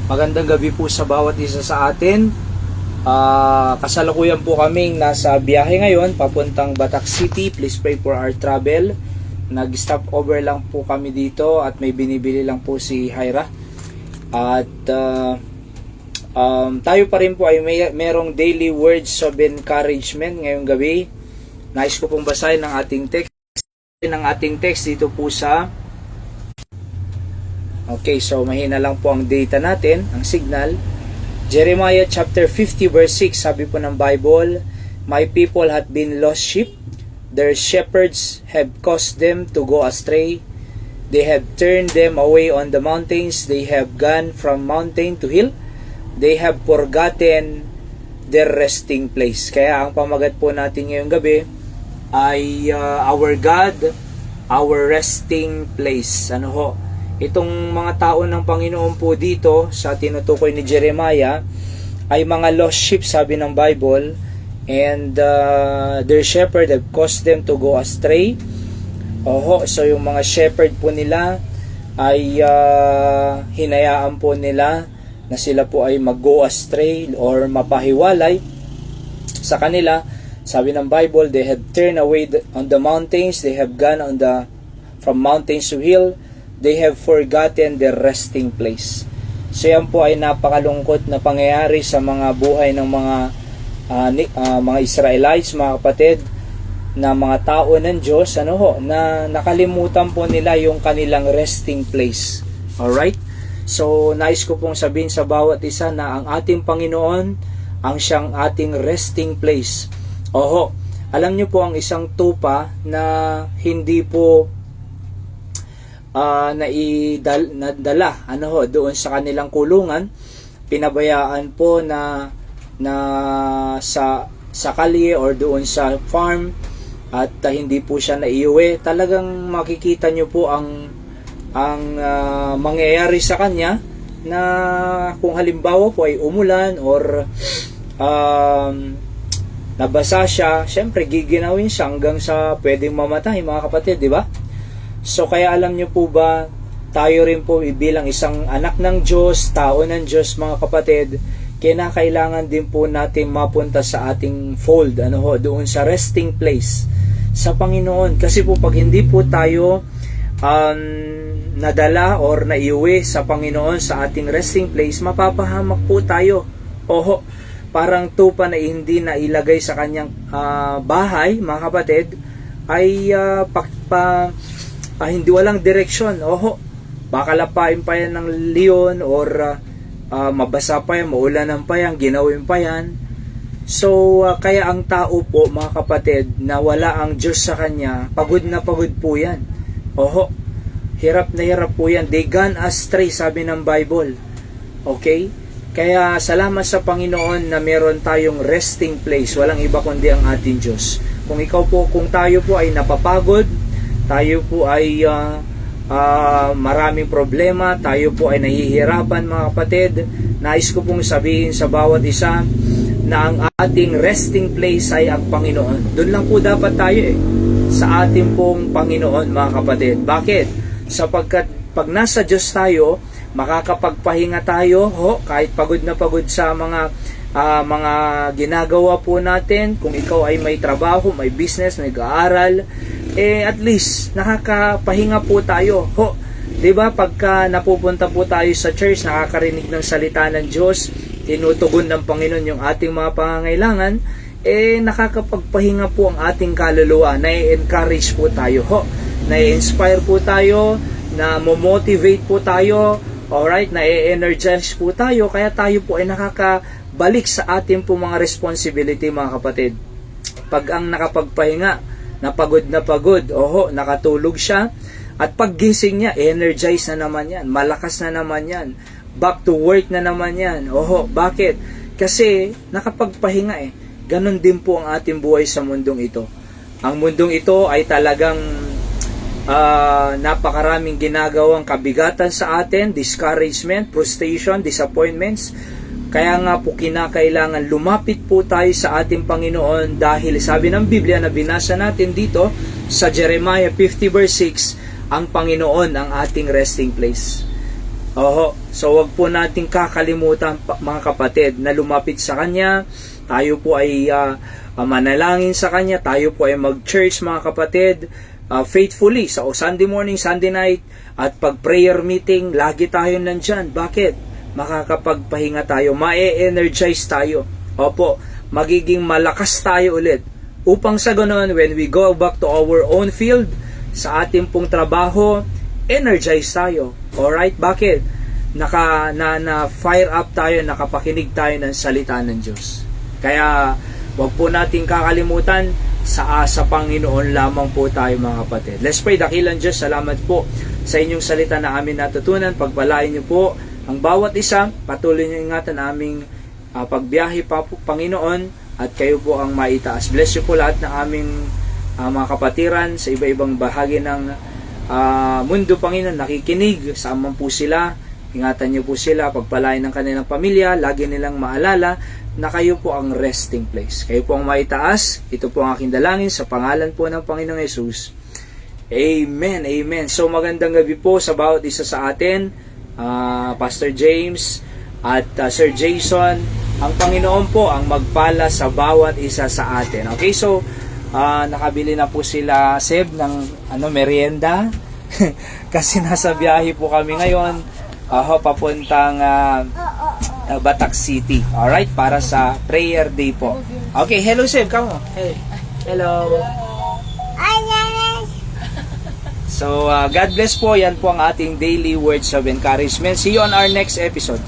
Magandang gabi po sa bawat isa sa atin. Kasalukuyan po kaming nasa biyahe ngayon papuntang Batak City. Please pray for our travel. Nag-stop over lang po kami dito at may binibili lang po si Hyra. At tayo pa rin po ay merong daily words of encouragement ngayong gabi. Nais ko pong basahin ng ating text dito po sa Okay, so mahina lang po ang data natin, ang signal. Jeremiah chapter 50 verse 6, sabi po ng Bible, "My people have been lost sheep. Their shepherds have caused them to go astray. They have turned them away on the mountains. They have gone from mountain to hill. They have forgotten their resting place." Kaya ang pamagat po natin ngayong gabi ay our God, our resting place. Ano ho? Itong mga tao ng Panginoon po dito sa tinutukoy ni Jeremiah ay mga lost sheep, sabi ng Bible, and their shepherd have caused them to go astray. So yung mga shepherd po nila ay hinayaan po nila na sila po ay mag-go astray or mapahiwalay sa kanila. Sabi ng Bible, they have turned away on the mountains, they have gone from mountains to hill. They have forgotten their resting place. So yan po ay napakalungkot na pangyayari sa mga buhay ng mga Israelites, mga kapatid, na mga tao ng Diyos, na nakalimutan po nila yung kanilang resting place. Alright? So nais ko pong sabihin sa bawat isa na ang ating Panginoon ang siyang ating resting place. Alam niyo po ang isang tupa na hindi po nadala doon sa kanilang kulungan, pinabayaan po na sa kalye or doon sa farm at hindi po siya naiuwi. Talagang makikita nyo po ang mangyayari sa kanya na kung halimbawa po ay umulan or nabasa siya, syempre giginawin siya hanggang sa pwedeng mamatay, mga kapatid, di ba? So kaya alam niyo po ba, tayo rin po bilang isang anak ng Diyos, tao ng Diyos, mga kapatid, kinakailangan din po natin mapunta sa ating fold, doon sa resting place sa Panginoon. Kasi po pag hindi po tayo nadala or naiuwi sa Panginoon sa ating resting place, mapapahamak po tayo. Parang tupa na hindi na ilagay sa kanyang bahay, mga kapatid, ay hindi walang direksyon. Baka lapain pa yan ng leon or mabasa pa yan, maulanan pa yan, ginawin pa yan. So kaya ang tao po, mga kapatid, na wala ang Diyos sa kanya, pagod na pagod po yan. Hirap na hirap po yan. They gone astray, sabi ng Bible. Okay? Kaya salamat sa Panginoon na meron tayong resting place. Walang iba kundi ang ating Diyos. Kung tayo po ay napapagod, tayo po ay maraming problema, tayo po ay nahihirapan, mga kapatid, nais ko pong sabihin sa bawat isa na ang ating resting place ay ang Panginoon. Doon lang po dapat tayo sa ating pong Panginoon, mga kapatid. Bakit? Sapagkat pag nasa Diyos tayo, makakapagpahinga tayo, kahit pagod na pagod sa mga ginagawa po natin. Kung ikaw ay may trabaho, may business, nag-aaral, at least nakakapahinga po tayo. Diba, pagka napupunta po tayo sa church, nakakarinig ng salita ng Diyos, tinutugon ng Panginoon yung ating mga pangangailangan, nakakapagpahinga po ang ating kaluluwa, na-encourage po tayo, na-inspire po tayo, na motivate po tayo, alright, na-energize po tayo, kaya tayo po ay nakakabalik sa ating po mga responsibility, mga kapatid. Pag ang nakapagpahinga, napagod na pagod, nakatulog siya, at paggising niya, energize na naman yan, malakas na naman yan, back to work na naman yan. Bakit? Kasi nakapagpahinga Ganon din po ang ating buhay sa mundong ito. Ang mundong ito ay talagang napakaraming ginagawang kabigatan sa atin, discouragement, frustration, disappointments. Kaya nga po kinakailangan lumapit po tayo sa ating Panginoon dahil sabi ng Biblia na binasa natin dito sa Jeremiah 50 verse 6, ang Panginoon ang ating resting place. So wag po nating kakalimutan mga kapatid na lumapit sa Kanya. Tayo po ay manalangin sa Kanya. Tayo po ay mag-church mga kapatid. Faithfully sa Sunday morning, Sunday night at pag prayer meeting, lagi tayo nandyan. Bakit? Makakapagpahinga tayo, ma-energize tayo. Opo, magiging malakas tayo ulit. Upang sa ganoon, when we go back to our own field, sa ating pong trabaho, energize tayo. Alright? Bakit? Na-fire up tayo, nakapakinig tayo ng salita ng Diyos. Kaya, wag po natin kakalimutan, sa Panginoon lamang po tayo mga kapatid. Let's pray. Dakilang Diyos, salamat po sa inyong salita na amin natutunan. Pagpalain niyo po ang bawat isa. Patuloy niyo ingatan aming pagbiyahe pa po, Panginoon, at kayo po ang maitaas. Bless you po lahat ng aming mga kapatiran sa iba-ibang bahagi ng mundo, Panginoon, nakikinig. Saan man po sila, ingatan niyo po sila, pagpalain ng kanilang pamilya, lagi nilang maalala na kayo po ang resting place. Kayo po ang maitaas. Ito po ang aking dalangin sa pangalan po ng Panginoong Yesus. Amen, amen. So magandang gabi po sa bawat isa sa atin, Pastor James at Sir Jason. Ang Panginoon po ang magpala sa bawat isa sa atin. Okay, so nakabili na po sila, Seb, ng merienda. Kasi nasa biyahe po kami ngayon, papuntang Batak City. Alright, para sa prayer day po. Okay, hello Seb, come on. Hey. Hello. So, God bless po. Yan po ang ating daily words of encouragement. See you on our next episode.